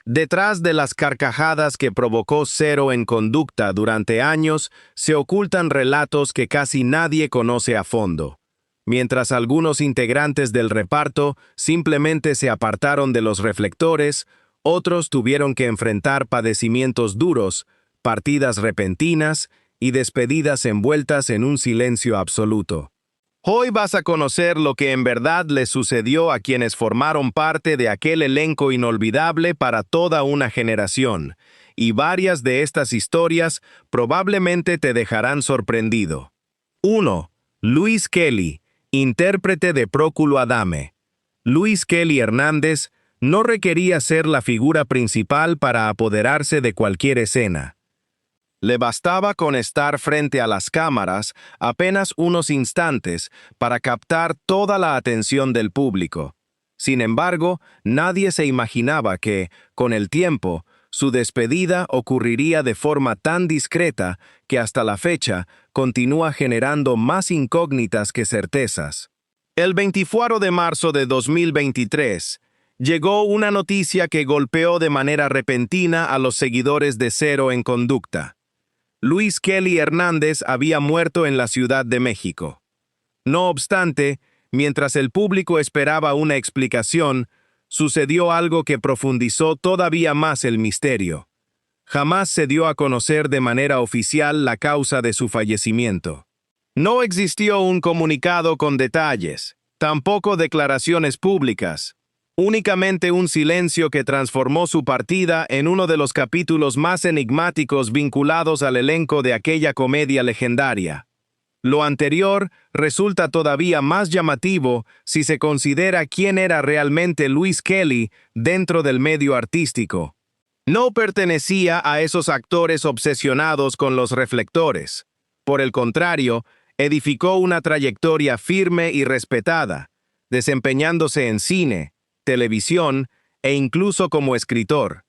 Detrás de las carcajadas que provocó Cero en Conducta durante años, se ocultan relatos que casi nadie conoce a fondo. Mientras algunos integrantes del reparto simplemente se apartaron de los reflectores, otros tuvieron que enfrentar padecimientos duros, partidas repentinas y despedidas envueltas en un silencio absoluto. Hoy vas a conocer lo que en verdad les sucedió a quienes formaron parte de aquel elenco inolvidable para toda una generación, y varias de estas historias probablemente te dejarán sorprendido. 1. Luis Kelly, intérprete de Próculo Adame. Luis Kelly Hernández no requería ser la figura principal para apoderarse de cualquier escena. Le bastaba con estar frente a las cámaras apenas unos instantes para captar toda la atención del público. Sin embargo, nadie se imaginaba que, con el tiempo, su despedida ocurriría de forma tan discreta que hasta la fecha continúa generando más incógnitas que certezas. El 24 de marzo de 2023, llegó una noticia que golpeó de manera repentina a los seguidores de Cero en Conducta. Luis Kelly Hernández había muerto en la Ciudad de México. No obstante, mientras el público esperaba una explicación, sucedió algo que profundizó todavía más el misterio. Jamás se dio a conocer de manera oficial la causa de su fallecimiento. No existió un comunicado con detalles, tampoco declaraciones públicas. Únicamente un silencio que transformó su partida en uno de los capítulos más enigmáticos vinculados al elenco de aquella comedia legendaria. Lo anterior resulta todavía más llamativo si se considera quién era realmente Luis Kelly dentro del medio artístico. No pertenecía a esos actores obsesionados con los reflectores. Por el contrario, edificó una trayectoria firme y respetada, desempeñándose en cine, televisión e incluso como escritor.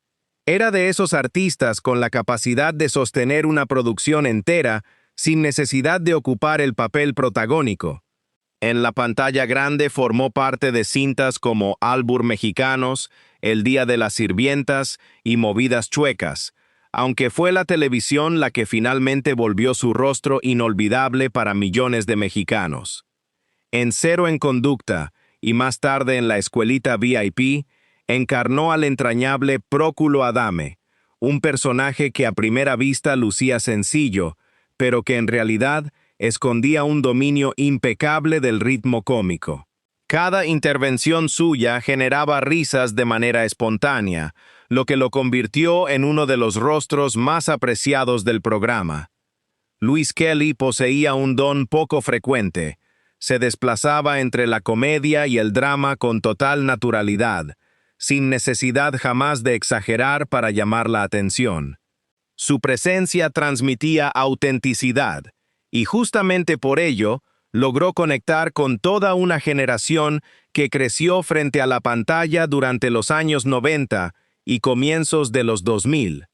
Era de esos artistas con la capacidad de sostener una producción entera sin necesidad de ocupar el papel protagónico. En la pantalla grande formó parte de cintas como Albur Mexicanos, El Día de las Sirvientas y Movidas Chuecas, aunque fue la televisión la que finalmente volvió su rostro inolvidable para millones de mexicanos. En Cero en Conducta, y más tarde en la Escuelita VIP, encarnó al entrañable Próculo Adame, un personaje que a primera vista lucía sencillo, pero que en realidad escondía un dominio impecable del ritmo cómico. Cada intervención suya generaba risas de manera espontánea, lo que lo convirtió en uno de los rostros más apreciados del programa. Luis Kelly poseía un don poco frecuente. Se desplazaba entre la comedia y el drama con total naturalidad, sin necesidad jamás de exagerar para llamar la atención. Su presencia transmitía autenticidad, y justamente por ello, logró conectar con toda una generación que creció frente a la pantalla durante los años 90 y comienzos de los 2000.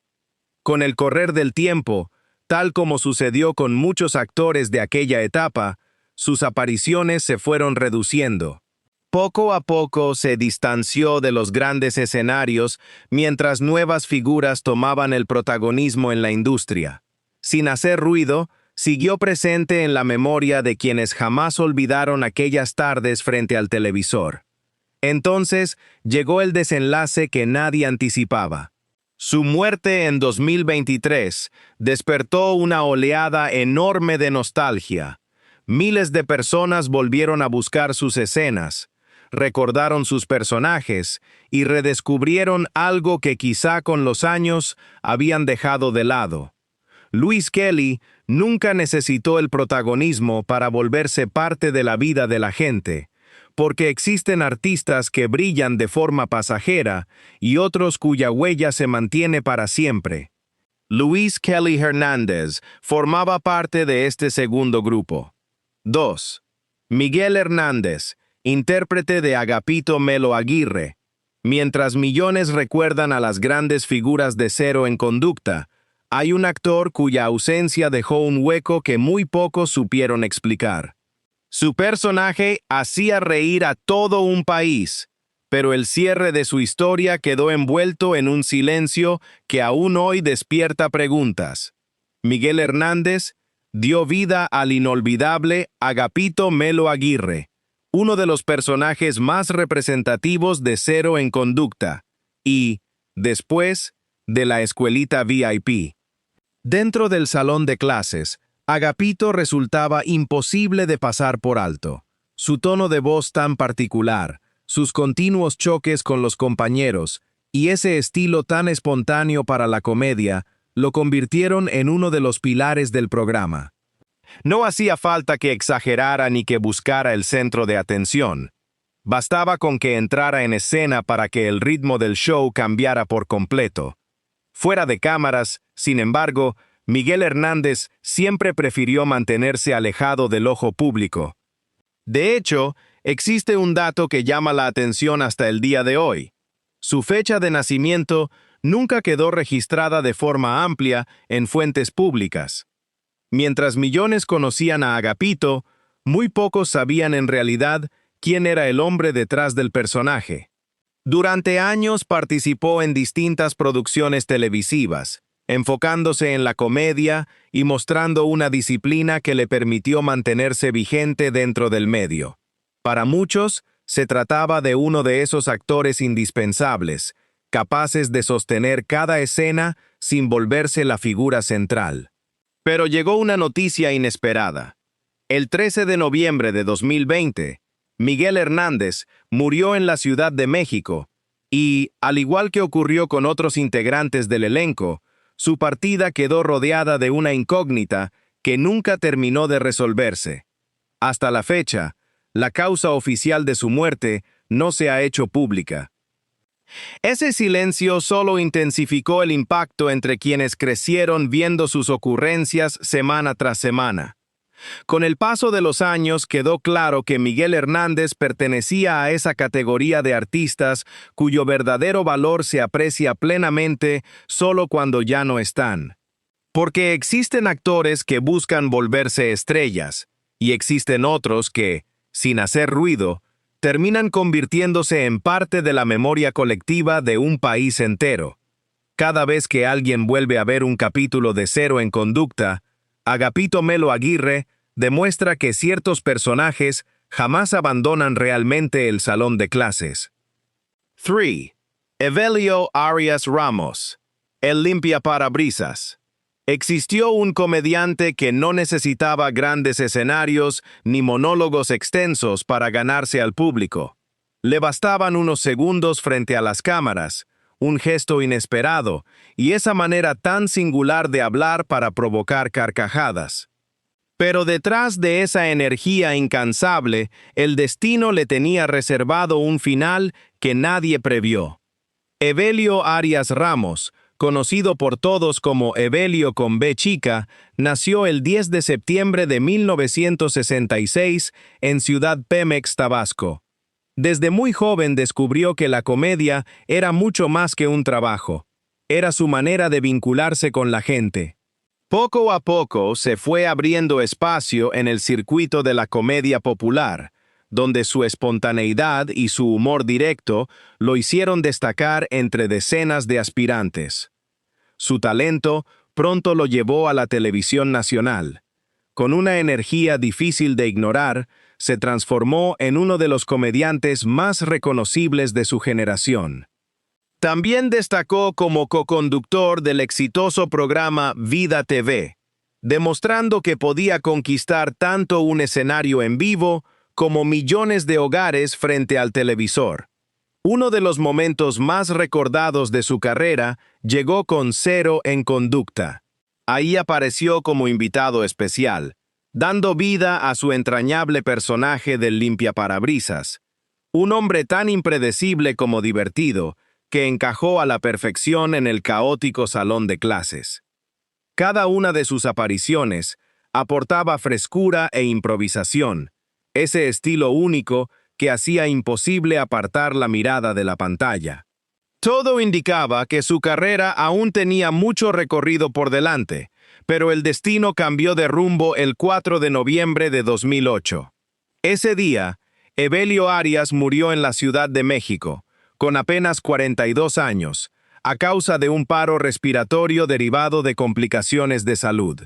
Con el correr del tiempo, tal como sucedió con muchos actores de aquella etapa, sus apariciones se fueron reduciendo. Poco a poco se distanció de los grandes escenarios mientras nuevas figuras tomaban el protagonismo en la industria. Sin hacer ruido, siguió presente en la memoria de quienes jamás olvidaron aquellas tardes frente al televisor. Entonces llegó el desenlace que nadie anticipaba. Su muerte en 2023 despertó una oleada enorme de nostalgia. Miles de personas volvieron a buscar sus escenas, recordaron sus personajes y redescubrieron algo que quizá con los años habían dejado de lado. Luis Kelly nunca necesitó el protagonismo para volverse parte de la vida de la gente, porque existen artistas que brillan de forma pasajera y otros cuya huella se mantiene para siempre. Luis Kelly Hernández formaba parte de este segundo grupo. 2. Miguel Hernández, intérprete de Agapito Melo Aguirre. Mientras millones recuerdan a las grandes figuras de Cero en Conducta, hay un actor cuya ausencia dejó un hueco que muy pocos supieron explicar. Su personaje hacía reír a todo un país, pero el cierre de su historia quedó envuelto en un silencio que aún hoy despierta preguntas. Miguel Hernández dio vida al inolvidable Agapito Melo Aguirre, uno de los personajes más representativos de Cero en Conducta, y, después, de la escuelita VIP. Dentro del salón de clases, Agapito resultaba imposible de pasar por alto. Su tono de voz tan particular, sus continuos choques con los compañeros y ese estilo tan espontáneo para la comedia lo convirtieron en uno de los pilares del programa. No hacía falta que exagerara ni que buscara el centro de atención. Bastaba con que entrara en escena para que el ritmo del show cambiara por completo. Fuera de cámaras, sin embargo, Miguel Hernández siempre prefirió mantenerse alejado del ojo público. De hecho, existe un dato que llama la atención hasta el día de hoy. Su fecha de nacimiento nunca quedó registrada de forma amplia en fuentes públicas. Mientras millones conocían a Agapito, muy pocos sabían en realidad quién era el hombre detrás del personaje. Durante años participó en distintas producciones televisivas, enfocándose en la comedia y mostrando una disciplina que le permitió mantenerse vigente dentro del medio. Para muchos, se trataba de uno de esos actores indispensables, capaces de sostener cada escena sin volverse la figura central. Pero llegó una noticia inesperada. El 13 de noviembre de 2020, Miguel Hernández murió en la Ciudad de México y, al igual que ocurrió con otros integrantes del elenco, su partida quedó rodeada de una incógnita que nunca terminó de resolverse. Hasta la fecha, la causa oficial de su muerte no se ha hecho pública. Ese silencio solo intensificó el impacto entre quienes crecieron viendo sus ocurrencias semana tras semana. Con el paso de los años quedó claro que Miguel Hernández pertenecía a esa categoría de artistas cuyo verdadero valor se aprecia plenamente solo cuando ya no están. Porque existen actores que buscan volverse estrellas, y existen otros que, sin hacer ruido, terminan convirtiéndose en parte de la memoria colectiva de un país entero. Cada vez que alguien vuelve a ver un capítulo de Cero en Conducta, Agapito Melo Aguirre demuestra que ciertos personajes jamás abandonan realmente el salón de clases. 3. Evelio Arias Ramos, el limpiaparabrisas. Existió un comediante que no necesitaba grandes escenarios ni monólogos extensos para ganarse al público. Le bastaban unos segundos frente a las cámaras, un gesto inesperado y esa manera tan singular de hablar para provocar carcajadas. Pero detrás de esa energía incansable, el destino le tenía reservado un final que nadie previó. Evelio Arias Ramos, conocido por todos como Evelio con B chica, nació el 10 de septiembre de 1966 en Ciudad Pemex, Tabasco. Desde muy joven descubrió que la comedia era mucho más que un trabajo. Era su manera de vincularse con la gente. Poco a poco se fue abriendo espacio en el circuito de la comedia popular, donde su espontaneidad y su humor directo lo hicieron destacar entre decenas de aspirantes. Su talento pronto lo llevó a la televisión nacional. Con una energía difícil de ignorar, se transformó en uno de los comediantes más reconocibles de su generación. También destacó como coconductor del exitoso programa Vida TV, demostrando que podía conquistar tanto un escenario en vivo como millones de hogares frente al televisor. Uno de los momentos más recordados de su carrera llegó con Cero en Conducta. Ahí apareció como invitado especial, dando vida a su entrañable personaje del limpiaparabrisas, un hombre tan impredecible como divertido, que encajó a la perfección en el caótico salón de clases. Cada una de sus apariciones aportaba frescura e improvisación, ese estilo único que hacía imposible apartar la mirada de la pantalla. Todo indicaba que su carrera aún tenía mucho recorrido por delante, pero el destino cambió de rumbo el 4 de noviembre de 2008. Ese día, Evelio Arias murió en la Ciudad de México, con apenas 42 años, a causa de un paro respiratorio derivado de complicaciones de salud.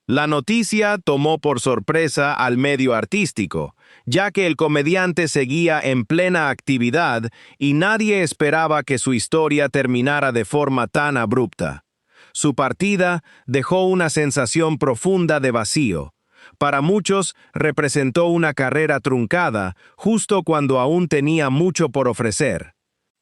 La noticia tomó por sorpresa al medio artístico, ya que el comediante seguía en plena actividad y nadie esperaba que su historia terminara de forma tan abrupta. Su partida dejó una sensación profunda de vacío. Para muchos representó una carrera truncada, justo cuando aún tenía mucho por ofrecer.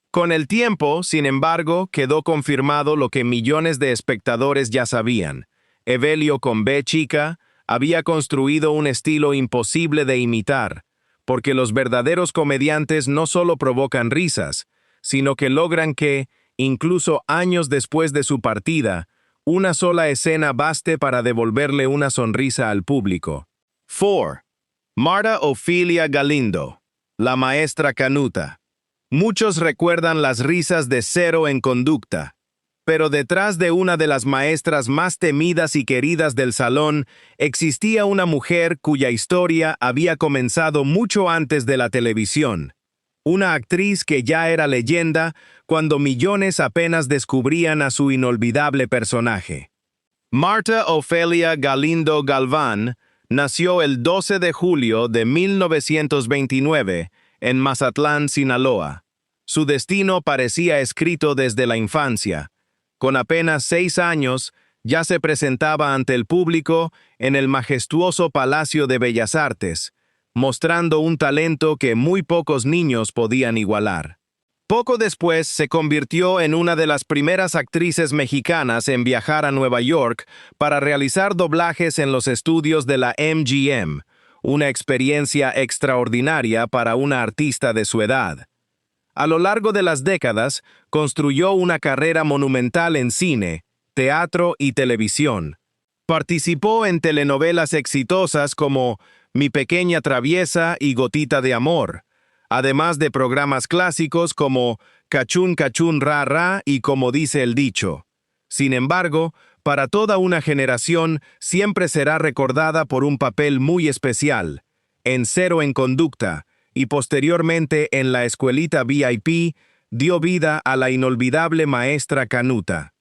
Con el tiempo, sin embargo, quedó confirmado lo que millones de espectadores ya sabían. Evelio con B chica había construido un estilo imposible de imitar, porque los verdaderos comediantes no solo provocan risas, sino que logran que, incluso años después de su partida, una sola escena baste para devolverle una sonrisa al público. 4. Marta Ofelia Galindo, la maestra Canuta. Muchos recuerdan las risas de Cero en Conducta, pero detrás de una de las maestras más temidas y queridas del salón existía una mujer cuya historia había comenzado mucho antes de la televisión. Una actriz que ya era leyenda cuando millones apenas descubrían a su inolvidable personaje. Marta Ofelia Galindo Galván nació el 12 de julio de 1929 en Mazatlán, Sinaloa. Su destino parecía escrito desde la infancia. Con apenas 6 años, ya se presentaba ante el público en el majestuoso Palacio de Bellas Artes, mostrando un talento que muy pocos niños podían igualar. Poco después se convirtió en una de las primeras actrices mexicanas en viajar a Nueva York para realizar doblajes en los estudios de la MGM, una experiencia extraordinaria para una artista de su edad. A lo largo de las décadas, construyó una carrera monumental en cine, teatro y televisión. Participó en telenovelas exitosas como Mi Pequeña Traviesa y Gotita de Amor, además de programas clásicos como Cachún Cachún Ra Ra y Como dice el dicho. Sin embargo, para toda una generación siempre será recordada por un papel muy especial, en Cero en Conducta, y posteriormente en La Escuelita VIP, dio vida a la inolvidable maestra Canuta.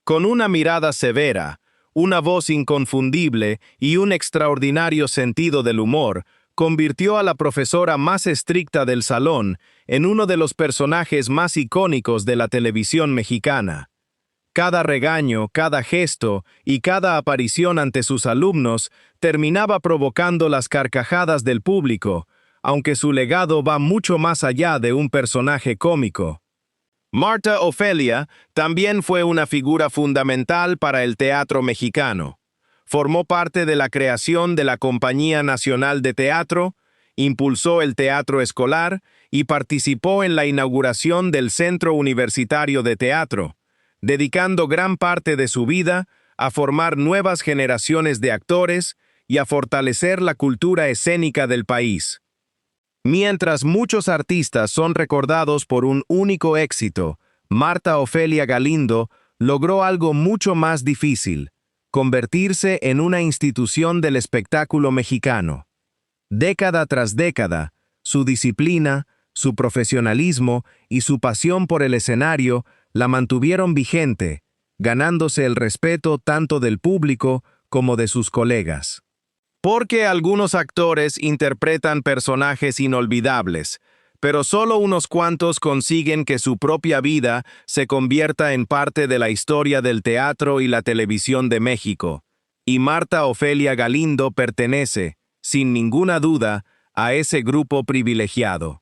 Con una mirada severa, una voz inconfundible y un extraordinario sentido del humor, convirtió a la profesora más estricta del salón en uno de los personajes más icónicos de la televisión mexicana. Cada regaño, cada gesto y cada aparición ante sus alumnos terminaba provocando las carcajadas del público, aunque su legado va mucho más allá de un personaje cómico. Marta Ofelia también fue una figura fundamental para el teatro mexicano. Formó parte de la creación de la Compañía Nacional de Teatro, impulsó el teatro escolar y participó en la inauguración del Centro Universitario de Teatro, dedicando gran parte de su vida a formar nuevas generaciones de actores y a fortalecer la cultura escénica del país. Mientras muchos artistas son recordados por un único éxito, Marta Ofelia Galindo logró algo mucho más difícil: convertirse en una institución del espectáculo mexicano. Década tras década, su disciplina, su profesionalismo y su pasión por el escenario la mantuvieron vigente, ganándose el respeto tanto del público como de sus colegas. Porque algunos actores interpretan personajes inolvidables, pero solo unos cuantos consiguen que su propia vida se convierta en parte de la historia del teatro y la televisión de México. Y Marta Ofelia Galindo pertenece, sin ninguna duda, a ese grupo privilegiado.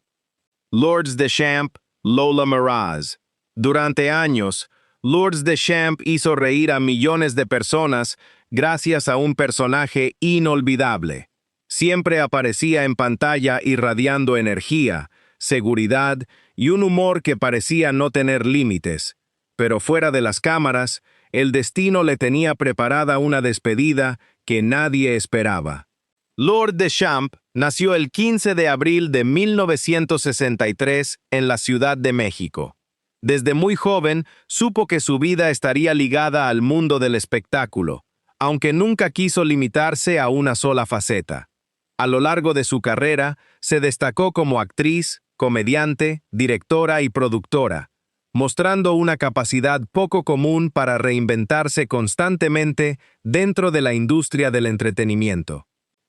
Lourdes Deschamps, Lola Meraz. Durante años, Lourdes Deschamps hizo reír a millones de personas gracias a un personaje inolvidable. Siempre aparecía en pantalla irradiando energía, seguridad y un humor que parecía no tener límites. Pero fuera de las cámaras, el destino le tenía preparada una despedida que nadie esperaba. Lourdes Deschamps nació el 15 de abril de 1963 en la Ciudad de México. Desde muy joven supo que su vida estaría ligada al mundo del espectáculo, aunque nunca quiso limitarse a una sola faceta. A lo largo de su carrera, se destacó como actriz, comediante, directora y productora, mostrando una capacidad poco común para reinventarse constantemente dentro de la industria del entretenimiento.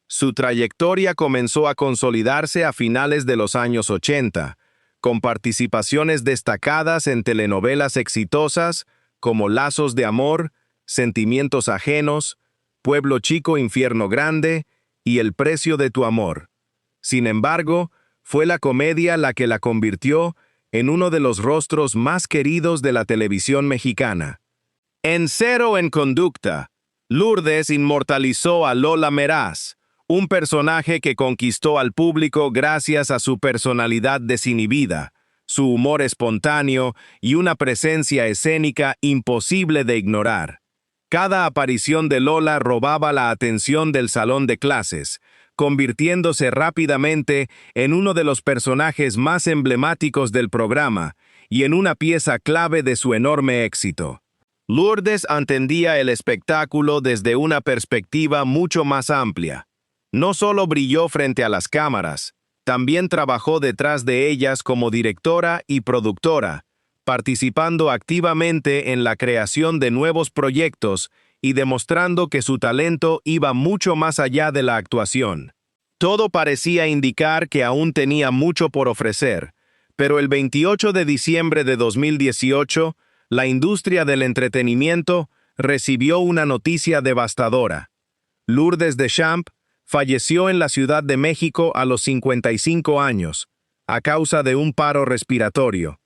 Su trayectoria comenzó a consolidarse a finales de los años 80, con participaciones destacadas en telenovelas exitosas como Lazos de Amor, Sentimientos Ajenos, Pueblo Chico, Infierno Grande y El Precio de tu Amor. Sin embargo, fue la comedia la que la convirtió en uno de los rostros más queridos de la televisión mexicana. En Cero en Conducta, Lourdes inmortalizó a Lola Meraz, un personaje que conquistó al público gracias a su personalidad desinhibida, su humor espontáneo y una presencia escénica imposible de ignorar. Cada aparición de Lola robaba la atención del salón de clases, convirtiéndose rápidamente en uno de los personajes más emblemáticos del programa y en una pieza clave de su enorme éxito. Lourdes entendía el espectáculo desde una perspectiva mucho más amplia. No solo brilló frente a las cámaras, también trabajó detrás de ellas como directora y productora, participando activamente en la creación de nuevos proyectos y demostrando que su talento iba mucho más allá de la actuación. Todo parecía indicar que aún tenía mucho por ofrecer, pero el 28 de diciembre de 2018, la industria del entretenimiento recibió una noticia devastadora. Lourdes Deschamps falleció en la Ciudad de México a los 55 años, a causa de un paro respiratorio.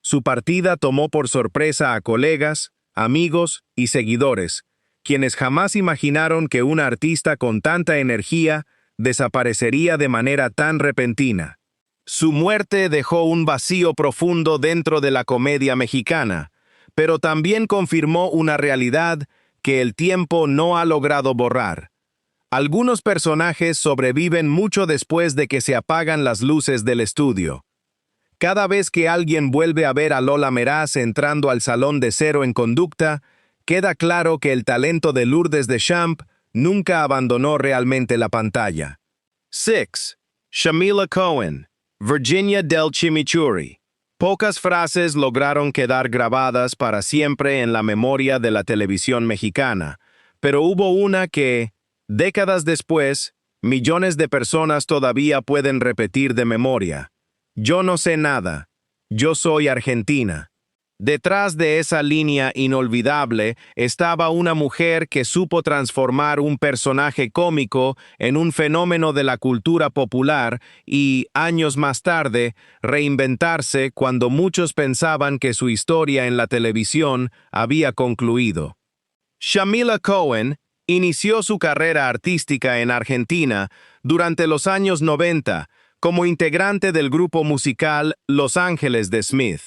Su partida tomó por sorpresa a colegas, amigos y seguidores, quienes jamás imaginaron que una artista con tanta energía desaparecería de manera tan repentina. Su muerte dejó un vacío profundo dentro de la comedia mexicana, pero también confirmó una realidad que el tiempo no ha logrado borrar. Algunos personajes sobreviven mucho después de que se apagan las luces del estudio. Cada vez que alguien vuelve a ver a Lola Meraz entrando al salón de Cero en Conducta, queda claro que el talento de Lourdes Deschamps nunca abandonó realmente la pantalla. 6. Shamila Cohen, Virginia del Chimichurri. Pocas frases lograron quedar grabadas para siempre en la memoria de la televisión mexicana, pero hubo una que, décadas después, millones de personas todavía pueden repetir de memoria. Yo no sé nada. Yo soy Argentina. Detrás de esa línea inolvidable estaba una mujer que supo transformar un personaje cómico en un fenómeno de la cultura popular y, años más tarde, reinventarse cuando muchos pensaban que su historia en la televisión había concluido. Shamila Cohen inició su carrera artística en Argentina durante los años 90 como integrante del grupo musical Los Ángeles de Smith.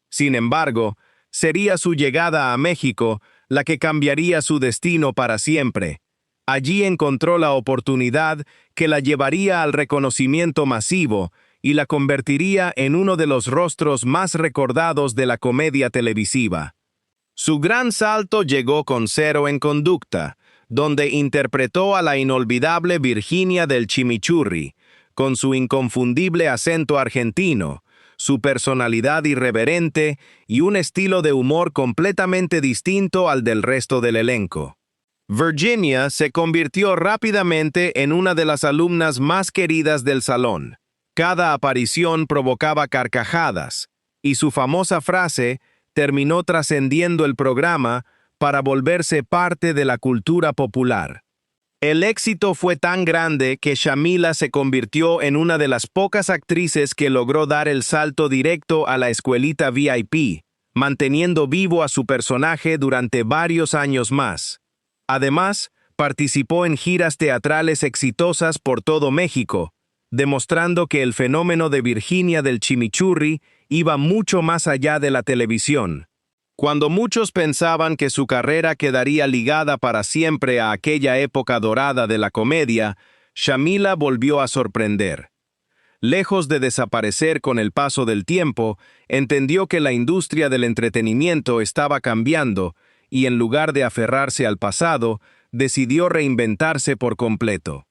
Sin embargo, sería su llegada a México la que cambiaría su destino para siempre. Allí encontró la oportunidad que la llevaría al reconocimiento masivo y la convertiría en uno de los rostros más recordados de la comedia televisiva. Su gran salto llegó con Cero en Conducta, donde interpretó a la inolvidable Virginia del Chimichurri, con su inconfundible acento argentino, su personalidad irreverente y un estilo de humor completamente distinto al del resto del elenco. Virginia se convirtió rápidamente en una de las alumnas más queridas del salón. Cada aparición provocaba carcajadas, y su famosa frase terminó trascendiendo el programa para volverse parte de la cultura popular. El éxito fue tan grande que Shamila se convirtió en una de las pocas actrices que logró dar el salto directo a la escuelita VIP, manteniendo vivo a su personaje durante varios años más. Además, participó en giras teatrales exitosas por todo México, demostrando que el fenómeno de Virginia del Chimichurri iba mucho más allá de la televisión. Cuando muchos pensaban que su carrera quedaría ligada para siempre a aquella época dorada de la comedia, Shamila volvió a sorprender. Lejos de desaparecer con el paso del tiempo, entendió que la industria del entretenimiento estaba cambiando y en lugar de aferrarse al pasado, decidió reinventarse por completo.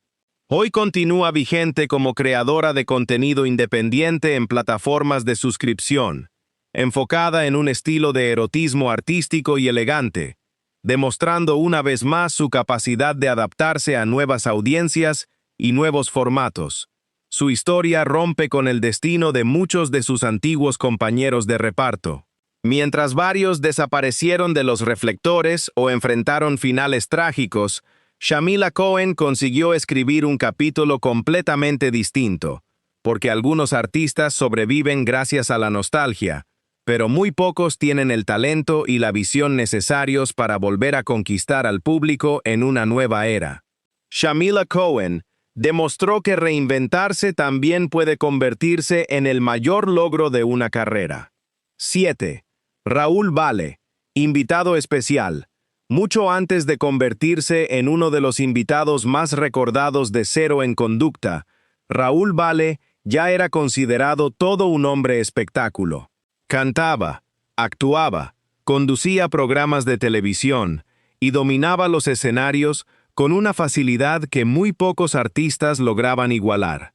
Hoy continúa vigente como creadora de contenido independiente en plataformas de suscripción, enfocada en un estilo de erotismo artístico y elegante, demostrando una vez más su capacidad de adaptarse a nuevas audiencias y nuevos formatos. Su historia rompe con el destino de muchos de sus antiguos compañeros de reparto. Mientras varios desaparecieron de los reflectores o enfrentaron finales trágicos, Shamila Cohen consiguió escribir un capítulo completamente distinto, porque algunos artistas sobreviven gracias a la nostalgia, pero muy pocos tienen el talento y la visión necesarios para volver a conquistar al público en una nueva era. Shamila Cohen demostró que reinventarse también puede convertirse en el mayor logro de una carrera. 7. Raúl Vale, invitado especial. Mucho antes de convertirse en uno de los invitados más recordados de Cero en Conducta, Raúl Vale ya era considerado todo un hombre espectáculo. Cantaba, actuaba, conducía programas de televisión y dominaba los escenarios con una facilidad que muy pocos artistas lograban igualar.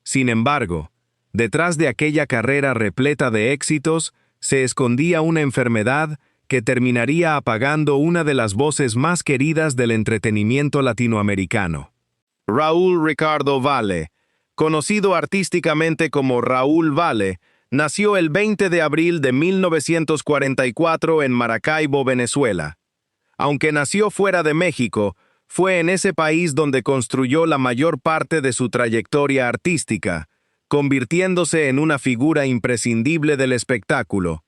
Sin embargo, detrás de aquella carrera repleta de éxitos, se escondía una enfermedad que terminaría apagando una de las voces más queridas del entretenimiento latinoamericano. Raúl Ricardo Vale, conocido artísticamente como Raúl Vale, nació el 20 de abril de 1944 en Maracaibo, Venezuela. Aunque nació fuera de México, fue en ese país donde construyó la mayor parte de su trayectoria artística, convirtiéndose en una figura imprescindible del espectáculo.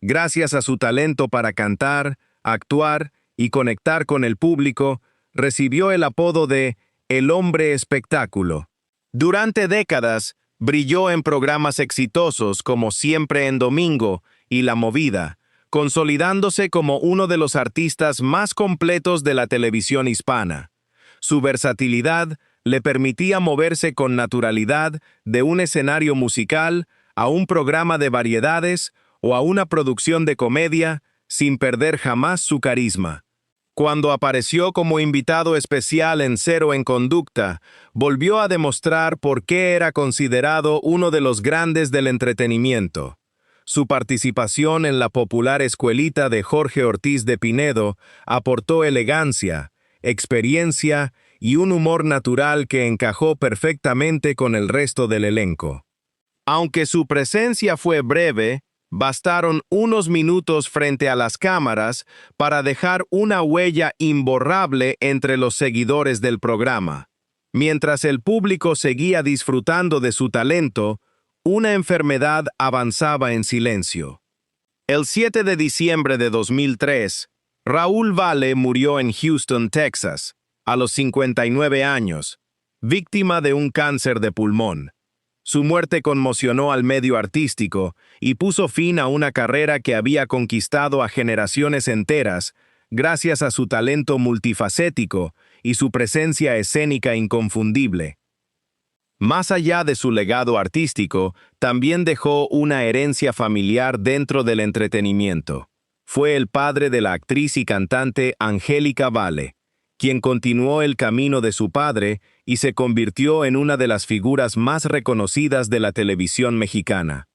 Gracias a su talento para cantar, actuar y conectar con el público, recibió el apodo de El Hombre Espectáculo. Durante décadas, brilló en programas exitosos como Siempre en Domingo y La Movida, consolidándose como uno de los artistas más completos de la televisión hispana. Su versatilidad le permitía moverse con naturalidad de un escenario musical a un programa de variedades o a una producción de comedia, sin perder jamás su carisma. Cuando apareció como invitado especial en Cero en Conducta, volvió a demostrar por qué era considerado uno de los grandes del entretenimiento. Su participación en la popular escuelita de Jorge Ortiz de Pinedo aportó elegancia, experiencia y un humor natural que encajó perfectamente con el resto del elenco. Aunque su presencia fue breve, bastaron unos minutos frente a las cámaras para dejar una huella imborrable entre los seguidores del programa. Mientras el público seguía disfrutando de su talento, una enfermedad avanzaba en silencio. El 7 de diciembre de 2003, Raúl Vale murió en Houston, Texas, a los 59 años, víctima de un cáncer de pulmón. Su muerte conmocionó al medio artístico y puso fin a una carrera que había conquistado a generaciones enteras gracias a su talento multifacético y su presencia escénica inconfundible. Más allá de su legado artístico, también dejó una herencia familiar dentro del entretenimiento. Fue el padre de la actriz y cantante Angélica Vale, quien continuó el camino de su padre y se convirtió en una de las figuras más reconocidas de la televisión mexicana.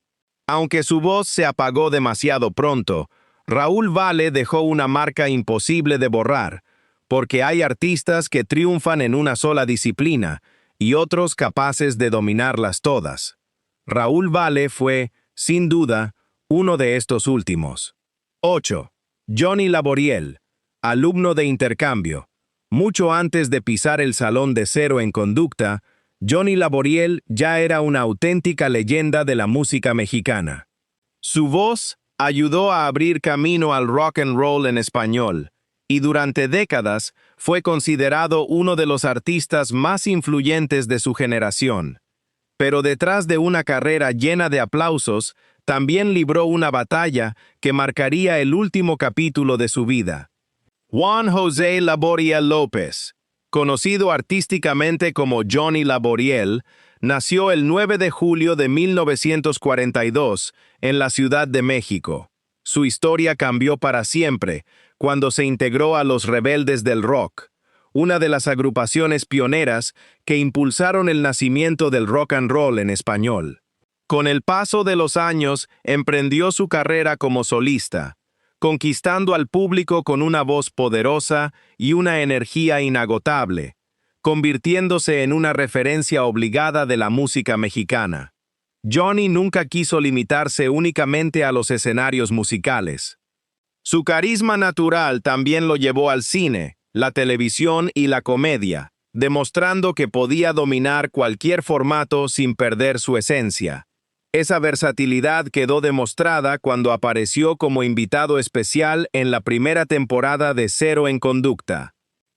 Aunque su voz se apagó demasiado pronto, Raúl Vale dejó una marca imposible de borrar, porque hay artistas que triunfan en una sola disciplina y otros capaces de dominarlas todas. Raúl Vale fue, sin duda, uno de estos últimos. 8. Johnny Laboriel, alumno de intercambio. Mucho antes de pisar el salón de Cero en Conducta, Johnny Laboriel ya era una auténtica leyenda de la música mexicana. Su voz ayudó a abrir camino al rock and roll en español, y durante décadas fue considerado uno de los artistas más influyentes de su generación. Pero detrás de una carrera llena de aplausos, también libró una batalla que marcaría el último capítulo de su vida. Juan José Laboriel López, conocido artísticamente como Johnny Laboriel, nació el 9 de julio de 1942 en la Ciudad de México. Su historia cambió para siempre cuando se integró a los Rebeldes del Rock, una de las agrupaciones pioneras que impulsaron el nacimiento del rock and roll en español. Con el paso de los años, emprendió su carrera como solista, conquistando al público con una voz poderosa y una energía inagotable, convirtiéndose en una referencia obligada de la música mexicana. Johnny nunca quiso limitarse únicamente a los escenarios musicales. Su carisma natural también lo llevó al cine, la televisión y la comedia, demostrando que podía dominar cualquier formato sin perder su esencia. Esa versatilidad quedó demostrada cuando apareció como invitado especial en la primera temporada de Cero en Conducta.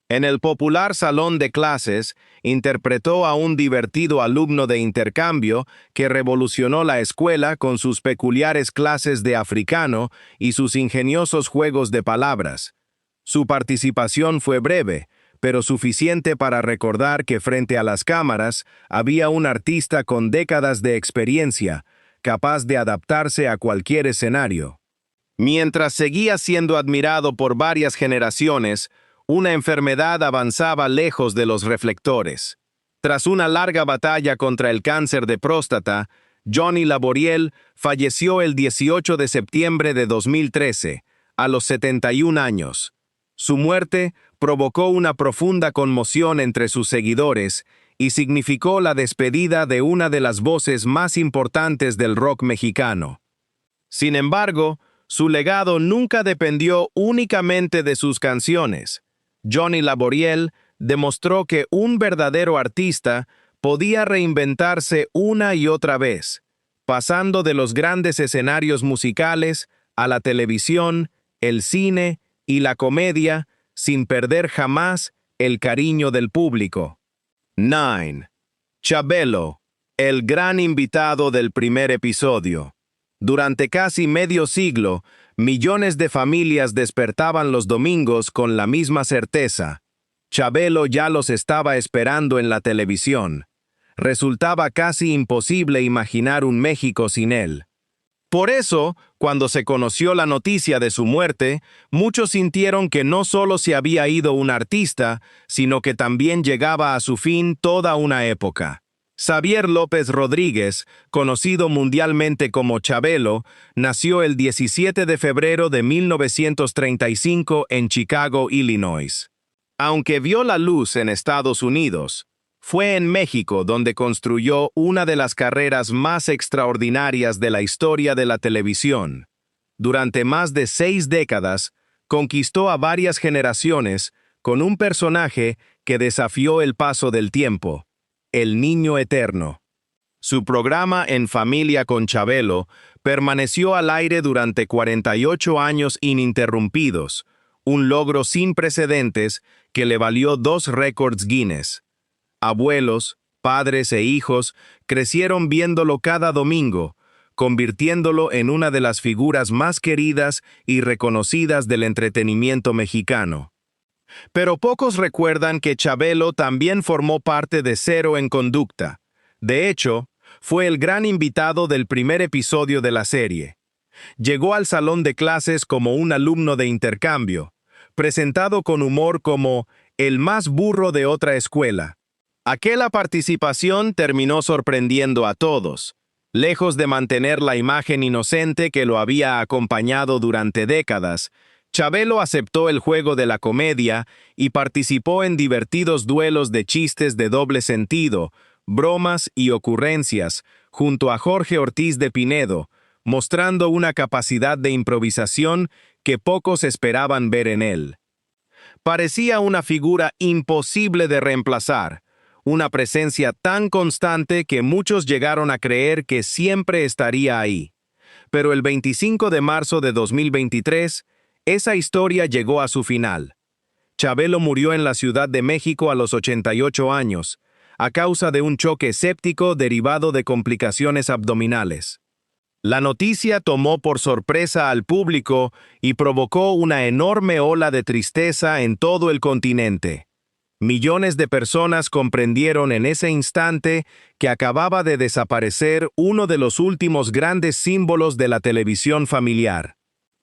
En el popular salón de clases, interpretó a un divertido alumno de intercambio que revolucionó la escuela con sus peculiares clases de africano y sus ingeniosos juegos de palabras. Su participación fue breve, pero suficiente para recordar que frente a las cámaras había un artista con décadas de experiencia, capaz de adaptarse a cualquier escenario. Mientras seguía siendo admirado por varias generaciones, una enfermedad avanzaba lejos de los reflectores. Tras una larga batalla contra el cáncer de próstata, Johnny Laboriel falleció el 18 de septiembre de 2013, a los 71 años. Su muerte provocó una profunda conmoción entre sus seguidores y significó la despedida de una de las voces más importantes del rock mexicano. Sin embargo, su legado nunca dependió únicamente de sus canciones. Johnny Laboriel demostró que un verdadero artista podía reinventarse una y otra vez, pasando de los grandes escenarios musicales a la televisión, el cine y la comedia, sin perder jamás el cariño del público. 9. Chabelo, el gran invitado del primer episodio. Durante casi medio siglo, millones de familias despertaban los domingos con la misma certeza. Chabelo ya los estaba esperando en la televisión. Resultaba casi imposible imaginar un México sin él. Por eso, cuando se conoció la noticia de su muerte, muchos sintieron que no solo se había ido un artista, sino que también llegaba a su fin toda una época. Xavier López Rodríguez, conocido mundialmente como Chabelo, nació el 17 de febrero de 1935 en Chicago, Illinois. Aunque vio la luz en Estados Unidos, fue en México donde construyó una de las carreras más extraordinarias de la historia de la televisión. Durante más de 6 décadas, conquistó a varias generaciones con un personaje que desafió el paso del tiempo. El Niño Eterno. Su programa En Familia con Chabelo permaneció al aire durante 48 años ininterrumpidos, un logro sin precedentes que le valió 2 récords Guinness. Abuelos, padres e hijos crecieron viéndolo cada domingo, convirtiéndolo en una de las figuras más queridas y reconocidas del entretenimiento mexicano. Pero pocos recuerdan que Chabelo también formó parte de Cero en Conducta. De hecho, fue el gran invitado del primer episodio de la serie. Llegó al salón de clases como un alumno de intercambio, presentado con humor como el más burro de otra escuela. Aquella participación terminó sorprendiendo a todos. Lejos de mantener la imagen inocente que lo había acompañado durante décadas, Chabelo aceptó el juego de la comedia y participó en divertidos duelos de chistes de doble sentido, bromas y ocurrencias, junto a Jorge Ortiz de Pinedo, mostrando una capacidad de improvisación que pocos esperaban ver en él. Parecía una figura imposible de reemplazar, una presencia tan constante que muchos llegaron a creer que siempre estaría ahí. Pero el 25 de marzo de 2023, esa historia llegó a su final. Chabelo murió en la Ciudad de México a los 88 años, a causa de un choque séptico derivado de complicaciones abdominales. La noticia tomó por sorpresa al público y provocó una enorme ola de tristeza en todo el continente. Millones de personas comprendieron en ese instante que acababa de desaparecer uno de los últimos grandes símbolos de la televisión familiar.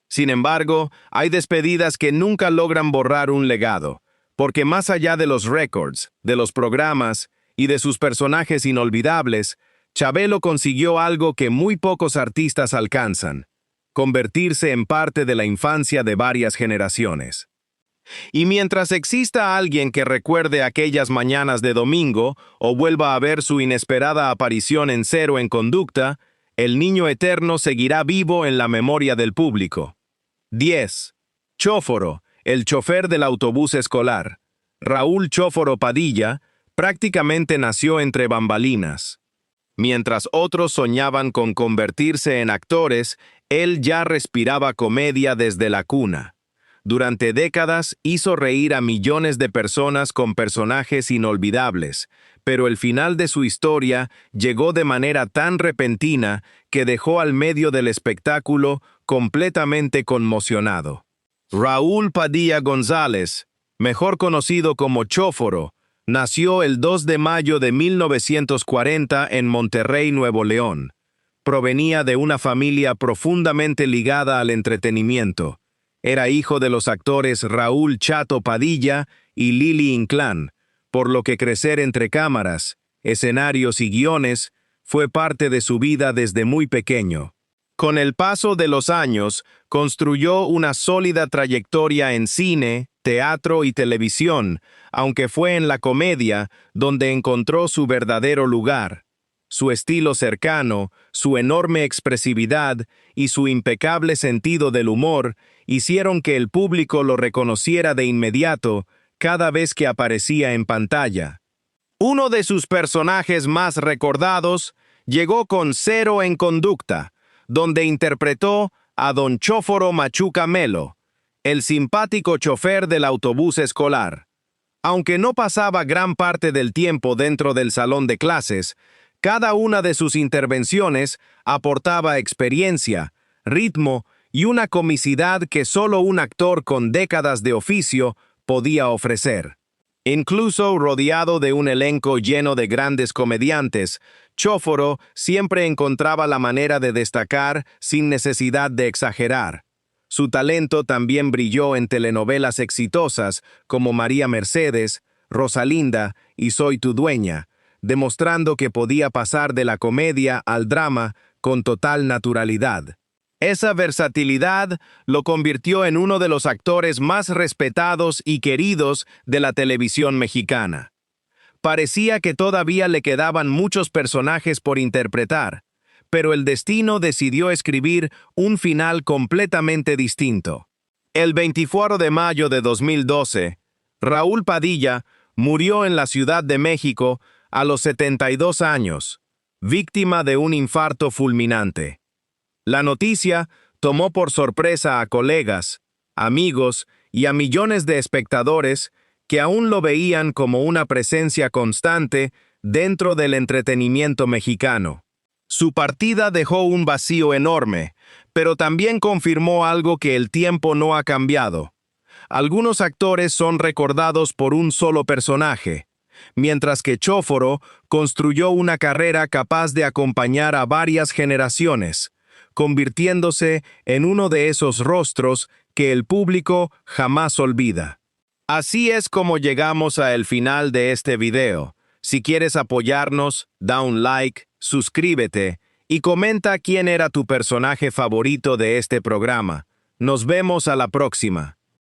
Sin embargo, hay despedidas que nunca logran borrar un legado. porque más allá de los récords, de los programas y de sus personajes inolvidables, Chabelo consiguió algo que muy pocos artistas alcanzan: convertirse en parte de la infancia de varias generaciones. Y mientras exista alguien que recuerde aquellas mañanas de domingo o vuelva a ver su inesperada aparición en Cero en Conducta, el niño eterno seguirá vivo en la memoria del público. 10. Chóforo, el chofer del autobús escolar. Raúl Chóforo Padilla prácticamente nació entre bambalinas. Mientras otros soñaban con convertirse en actores, él ya respiraba comedia desde la cuna. Durante décadas hizo reír a millones de personas con personajes inolvidables, pero el final de su historia llegó de manera tan repentina que dejó al medio del espectáculo completamente conmocionado. Raúl Padilla González, mejor conocido como Chóforo, nació el 2 de mayo de 1940 en Monterrey, Nuevo León. Provenía de una familia profundamente ligada al entretenimiento. Era hijo de los actores Raúl Chato Padilla y Lili Inclán, por lo que crecer entre cámaras, escenarios y guiones fue parte de su vida desde muy pequeño. Con el paso de los años, construyó una sólida trayectoria en cine, teatro y televisión, aunque fue en la comedia donde encontró su verdadero lugar. Su estilo cercano, su enorme expresividad y su impecable sentido del humor hicieron que el público lo reconociera de inmediato cada vez que aparecía en pantalla. Uno de sus personajes más recordados llegó con Cero en Conducta, donde interpretó a Don Chóforo Machuca Melo, el simpático chofer del autobús escolar. Aunque no pasaba gran parte del tiempo dentro del salón de clases, cada una de sus intervenciones aportaba experiencia, ritmo y una comicidad que solo un actor con décadas de oficio podía ofrecer. Incluso rodeado de un elenco lleno de grandes comediantes, Chóforo siempre encontraba la manera de destacar sin necesidad de exagerar. Su talento también brilló en telenovelas exitosas como María Mercedes, Rosalinda y Soy tu dueña, demostrando que podía pasar de la comedia al drama con total naturalidad. Esa versatilidad lo convirtió en uno de los actores más respetados y queridos de la televisión mexicana. Parecía que todavía le quedaban muchos personajes por interpretar, pero el destino decidió escribir un final completamente distinto. El 24 de mayo de 2012, Raúl Padilla murió en la Ciudad de México a los 72 años, víctima de un infarto fulminante. La noticia tomó por sorpresa a colegas, amigos y a millones de espectadores que aún lo veían como una presencia constante dentro del entretenimiento mexicano. Su partida dejó un vacío enorme, pero también confirmó algo que el tiempo no ha cambiado. Algunos actores son recordados por un solo personaje, mientras que Chóforo construyó una carrera capaz de acompañar a varias generaciones, convirtiéndose en uno de esos rostros que el público jamás olvida. Así es como llegamos al final de este video. Si quieres apoyarnos, da un like, suscríbete y comenta quién era tu personaje favorito de este programa. Nos vemos a la próxima.